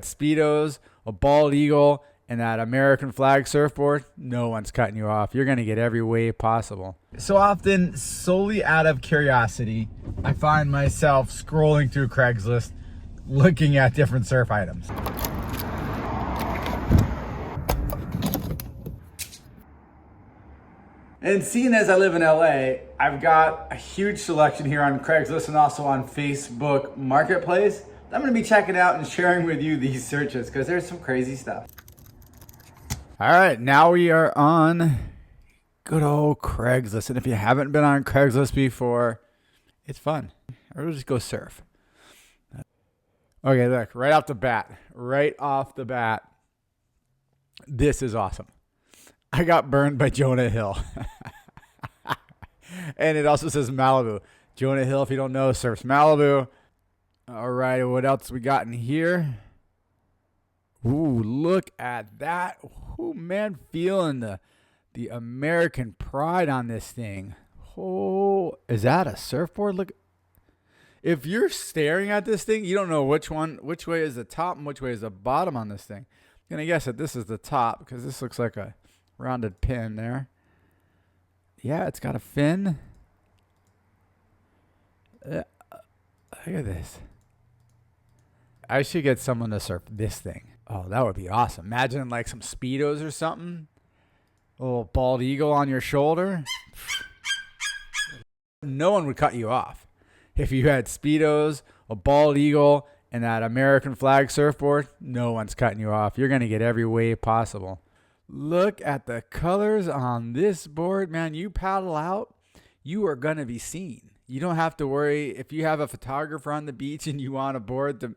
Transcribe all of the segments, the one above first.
Speedos, a bald eagle, and that American flag surfboard, no one's cutting you off. You're going to get every wave possible. So often, solely out of curiosity, I find myself scrolling through Craigslist looking at different surf items. And seeing as I live in LA, I've got a huge selection here on Craigslist and also on Facebook Marketplace. I'm going to be checking out and sharing with you these searches because there's some crazy stuff. All right, now we are on good old Craigslist. And if you haven't been on Craigslist before, it's fun. Or we'll just go surf. Okay, look, right off the bat, this is awesome. I got burned by Jonah Hill. And it also says Malibu. Jonah Hill, if you don't know, surfs Malibu. All right, what else we got in here? Ooh, look at that. Ooh, man, feeling the American pride on this thing. Oh, is that a surfboard? Look. If you're staring at this thing, you don't know which way is the top and which way is the bottom on this thing. I'm going to guess that this is the top because this looks like a rounded pin there. Yeah, it's got a fin. Look at this. I should get someone to surf this thing. Oh, that would be awesome. Imagine like some Speedos or something. A little bald eagle on your shoulder. No one would cut you off. If you had Speedos, a bald eagle, and that American flag surfboard, no one's cutting you off. You're going to get every wave possible. Look at the colors on this board, man. You paddle out, you are going to be seen. You don't have to worry. If you have a photographer on the beach and you want a board in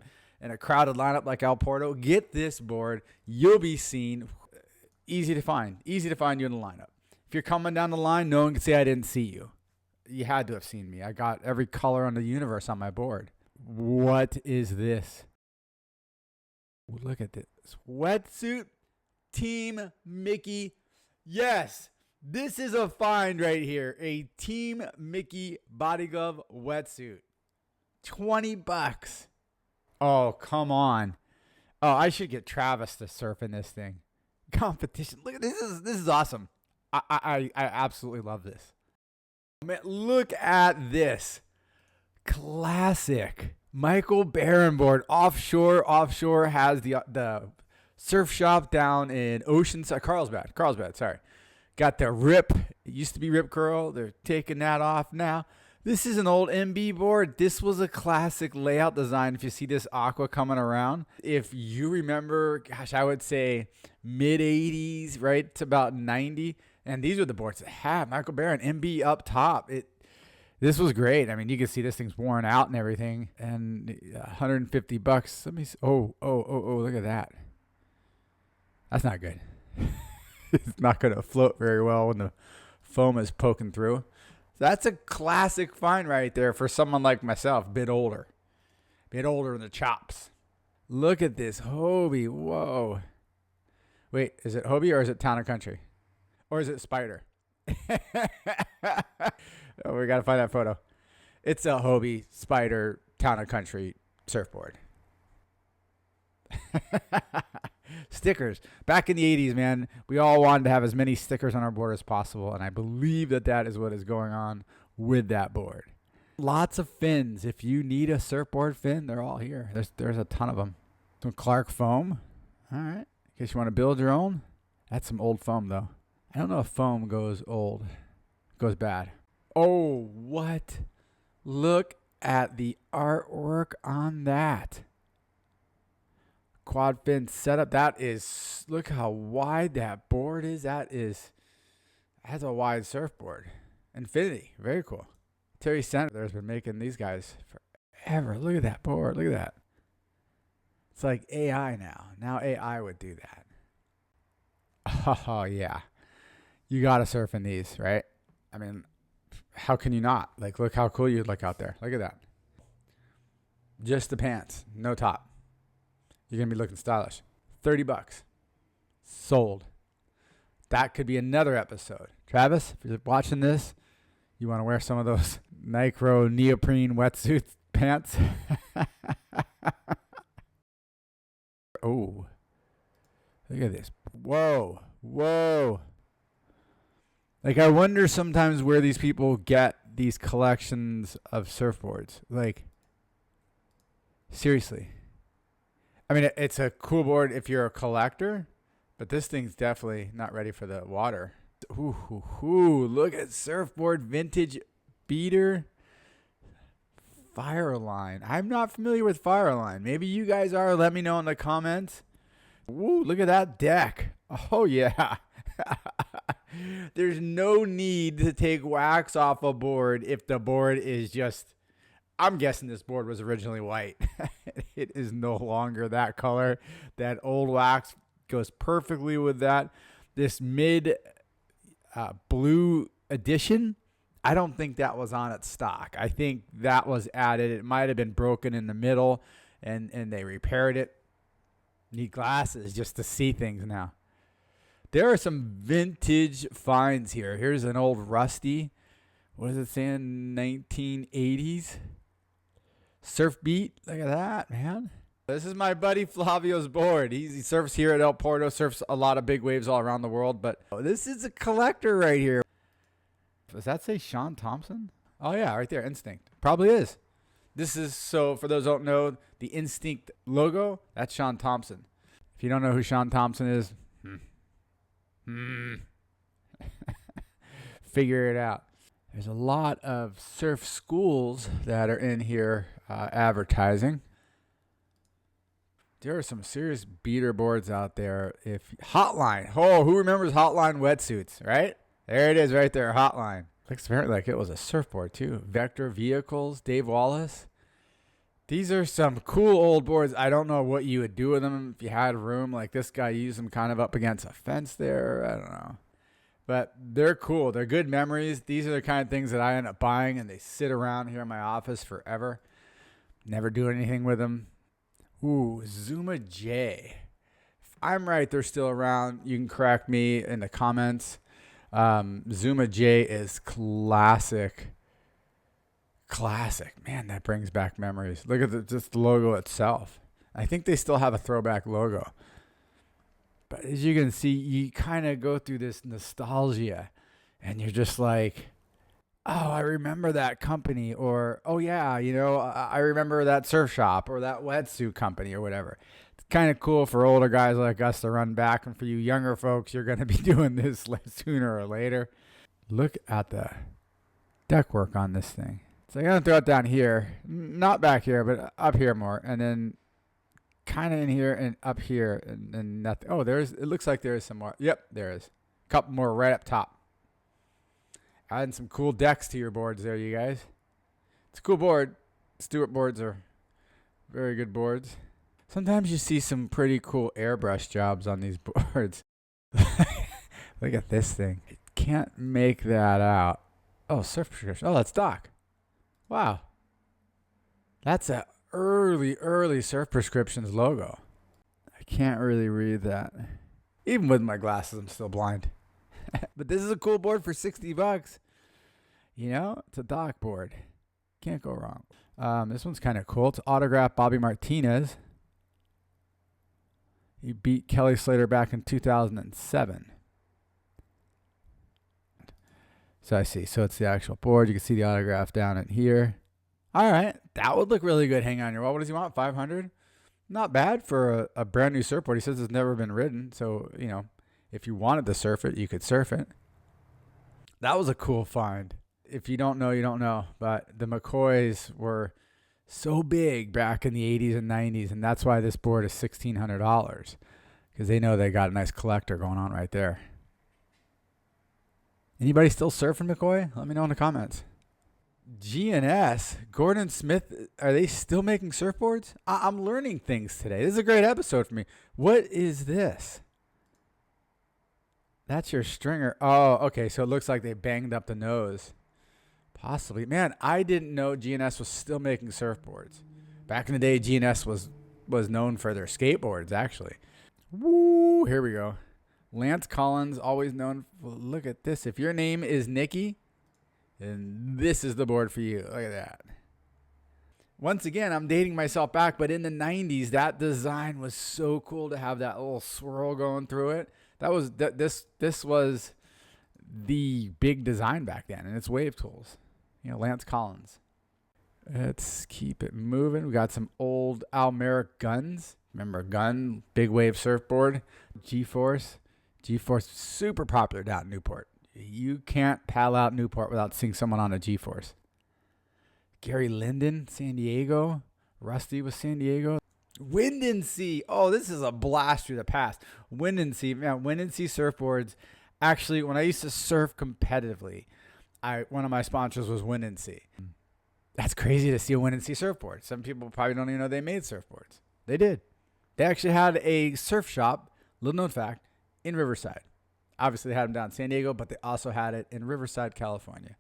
a crowded lineup like El Porto, get this board. You'll be seen. Easy to find you in the lineup. If you're coming down the line, no one can say I didn't see you. You had to have seen me. I got every color on the universe on my board. What is this? Look at this. Wetsuit Team Mickey. Yes, this is a find right here. A Team Mickey body glove wetsuit. $20. Oh, come on. Oh, I should get Travis to surf in this thing. Competition. Look at this. This is awesome. I absolutely love this. Man, look at this. Classic Michael Barron board. Offshore has the surf shop down in Carlsbad, sorry. Got the Rip. It used to be Rip Curl. They're taking that off now. This is an old MB board. This was a classic layout design. If you see this aqua coming around, if you remember, gosh, I would say mid 80s, right to about 90. And these are the boards that have Michael Barron MB up top. This was great. I mean, you can see this thing's worn out and everything. And $150. Let me see. Oh, look at that. That's not good. It's not going to float very well when the foam is poking through. So that's a classic find right there for someone like myself, a bit older in the chops. Look at this Hobie. Whoa. Wait, is it Hobie or is it Town and Country? Or is it Spider? Oh, we got to find that photo. It's a Hobie, Spider, Town and Country surfboard. Stickers. Back in the 80s, man, we all wanted to have as many stickers on our board as possible, and I believe that is what is going on with that board. Lots of fins. If you need a surfboard fin, they're all here. There's a ton of them. Some Clark foam. All right. In case you want to build your own. That's some old foam, though. I don't know if foam goes old. It goes bad. Oh, what? Look at the artwork on that. Quad fin setup. That is, look how wide that board is. That's a wide surfboard. Infinity. Very cool. Terry Sandler's been making these guys forever. Look at that board. Look at that. It's like AI now. Now AI would do that. Oh, yeah. You got to surf in these, right? I mean, how can you not? Like, look how cool you'd look out there. Look at that. Just the pants. No top. You're going to be looking stylish. $30. Sold. That could be another episode. Travis, if you're watching this, you want to wear some of those micro neoprene wetsuit pants? Oh, look at this. Whoa. Whoa. Like, I wonder sometimes where these people get these collections of surfboards. Like, seriously. I mean, it's a cool board if you're a collector, but this thing's definitely not ready for the water. Ooh, look at Surfboard vintage beater. Fireline. I'm not familiar with Fireline. Maybe you guys are. Let me know in the comments. Woo, look at that deck. Oh, yeah. There's no need to take wax off a board if the board is just... I'm guessing this board was originally white. It is no longer that color. That old wax goes perfectly with that. This mid blue edition, I don't think that was on its stock. I think that was added. It might have been broken in the middle, and they repaired it. Need glasses just to see things now. There are some vintage finds here. Here's an old rusty. What does it say in 1980s? Surf beat. Look at that, man. This is my buddy Flavio's board. He surfs here at El Porto, surfs a lot of big waves all around the world. But this is a collector right here. Does that say Sean Thompson? Oh, yeah, right there. Instinct. Probably is. This is, so for those who don't know, the Instinct logo, that's Sean Thompson. If you don't know who Sean Thompson is, figure it out. There's a lot of surf schools that are in here advertising. There are some serious beater boards out there. If Hotline, oh, who remembers Hotline wetsuits, right? There it is right there, Hotline. Looks very like it was a surfboard too. Vector Vehicles, Dave Wallace. These are some cool old boards. I don't know what you would do with them if you had room. Like this guy used them kind of up against a fence there. I don't know. But they're cool. They're good memories. These are the kind of things that I end up buying, and they sit around here in my office forever. Never do anything with them. Ooh, Zuma J. If I'm right, they're still around. You can correct me in the comments. Zuma J is classic. Classic. Man, that brings back memories. Look at just the logo itself. I think they still have a throwback logo. But as you can see, you kind of go through this nostalgia, and you're just like, oh, I remember that company, or, oh, yeah, you know, I remember that surf shop or that wetsuit company or whatever. It's kind of cool for older guys like us to run back, and for you younger folks, you're going to be doing this sooner or later. Look at the deck work on this thing. So I'm going to throw it down here, not back here, but up here more, and then kind of in here and up here, and nothing. Oh, it looks like there is some more. Yep, there is. A couple more right up top. Adding some cool decks to your boards there, you guys. It's a cool board. Stewart boards are very good boards. Sometimes you see some pretty cool airbrush jobs on these boards. Look at this thing. I can't make that out. Oh, surf prescription. Oh, that's Doc. Wow. That's a early Surf Prescriptions logo. I can't really read that. Even with my glasses, I'm still blind. But this is a cool board for $60. You know, it's a Doc board. Can't go wrong. This one's kind of cool. It's autographed Bobby Martinez. He beat Kelly Slater back in 2007. So I see. So it's the actual board. You can see the autograph down in here. All right. That would look really good hanging on your wall. What does he want? 500? Not bad for a brand new surfboard. He says it's never been ridden. So, you know, if you wanted to surf it, you could surf it. That was a cool find. If you don't know, you don't know. But the McCoys were so big back in the 80s and 90s. And that's why this board is $1,600. Because they know they got a nice collector going on right there. Anybody still surfing McCoy? Let me know in the comments. G&S, Gordon Smith, are they still making surfboards? I'm learning things today. This is a great episode for me. What is this? That's your stringer. Oh, okay. So it looks like they banged up the nose. Possibly. Man, I didn't know G&S was still making surfboards. Back in the day, G&S was known for their skateboards, actually. Woo, here we go. Lance Collins, always known. Well, look at this. If your name is Nikki, and this is the board for you. Look at that. Once again, I'm dating myself back, but in the 90s, that design was so cool to have that little swirl going through it. This was the big design back then, and it's wave tools. Lance Collins. Let's keep it moving. We got some old Almeric guns. Remember a gun, big wave surfboard, G-Force. G-Force, super popular down in Newport. You can't paddle out Newport without seeing someone on a G-Force. Gary Linden, San Diego. Rusty was San Diego. Wind and Sea. Oh, this is a blast through the past. Wind and Sea. Man, Wind and Sea surfboards. Actually, when I used to surf competitively, one of my sponsors was Wind and Sea. That's crazy to see a Wind and Sea surfboard. Some people probably don't even know they made surfboards. They did. They actually had a surf shop, little known fact, in Riverside. Obviously, they had them down in San Diego, but they also had it in Riverside, California.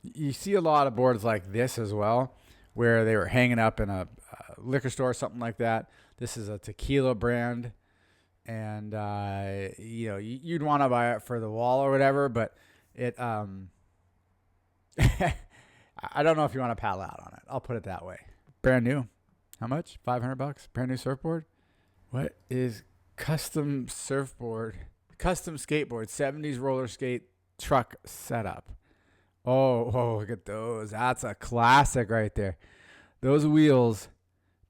You see a lot of boards like this as well, where they were hanging up in a liquor store or something like that. This is a tequila brand, and you'd want to buy it for the wall or whatever, but it I don't know if you want to paddle out on it. I'll put it that way. Brand new. How much? $500? Brand new surfboard? What is custom surfboard? Custom skateboard, 70s roller skate truck setup. Oh, look at those. That's a classic right there. Those wheels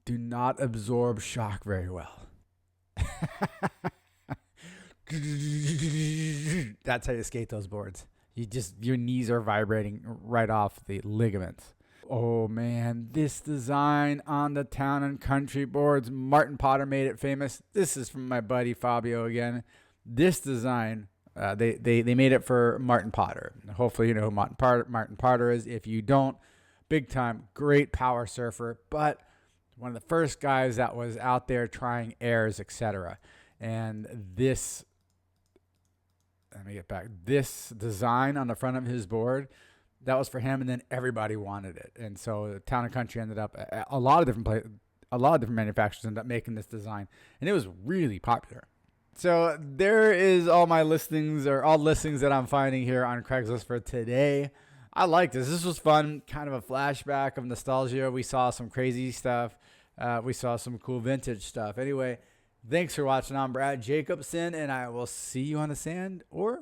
do not absorb shock very well. That's how you skate those boards. Your knees are vibrating right off the ligaments. Oh man, this design on the Town and Country boards. Martin Potter made it famous. This is from my buddy Fabio again. This design, they made it for Martin Potter. Hopefully you know who Martin Potter is. If you don't, big time, great power surfer, but one of the first guys that was out there trying airs, etc. And this design on the front of his board, that was for him, and then everybody wanted it. And so the Town and Country ended up, a lot of different manufacturers ended up making this design, and it was really popular. So there is all listings that I'm finding here on Craigslist for today. I like this. This was fun, kind of a flashback of nostalgia. We saw some crazy stuff. We saw some cool vintage stuff. Anyway, thanks for watching. I'm Brad Jacobson, and I will see you on the sand or